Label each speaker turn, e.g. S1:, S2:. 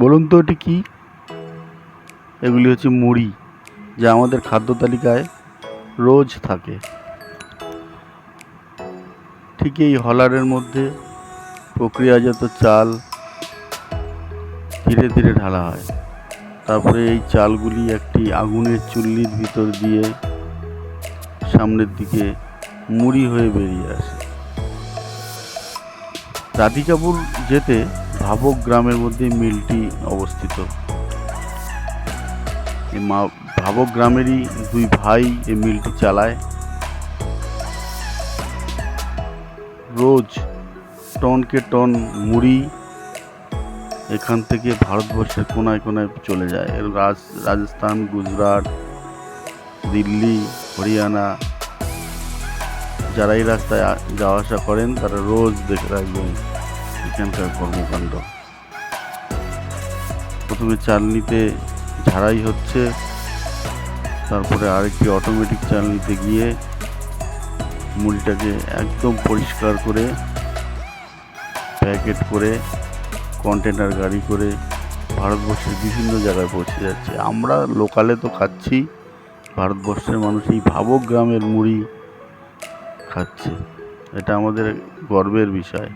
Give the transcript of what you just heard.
S1: বলুন তো এটি কি? এগুলি হচ্ছে মুড়ি, যা আমাদের খাদ্য তালিকায় রোজ থাকে। ঠিক এই হলারের মধ্যে প্রক্রিয়াজাত চাল ধীরে ধীরে ঢালা হয়। তারপরে এই চালগুলি একটি আগুনের চুল্লির ভিতর দিয়ে সামনের দিকে মুড়ি হয়ে বেরিয়ে আসে। রাধিকাপুর যেতে ভাবক গ্রামের মধ্যে মিলটি অবস্থিত। এই ভাবক গ্রামেরই দুই ভাই এই মিলটি চালায়। রোজ টনকে টন মুড়ি এখান থেকে ভারতবর্ষের কোনায় কোনায় চলে যায়। রাজস্থান, গুজরাট, দিল্লি, হরিয়ানা, যারা এই রাস্তায় যাওয়া আসা করেন তারা রোজ দেখে রাখবেন এখানকার কর্মকাণ্ড। প্রথমে চালনিতে ঝাড়াই হচ্ছে, তারপরে আরেকটি অটোমেটিক চালনিতে গিয়ে মুড়িটাকে একদম পরিষ্কার করে প্যাকেট করে কন্টেনার গাড়ি করে ভারতবর্ষের বিভিন্ন জায়গায় পৌঁছে যাচ্ছে। আমরা লোকালে তো খাচ্ছি, ভারতবর্ষের মানুষ এই ভাবক গ্রামের মুড়ি খাচ্ছে। এটা আমাদের গর্বের বিষয়।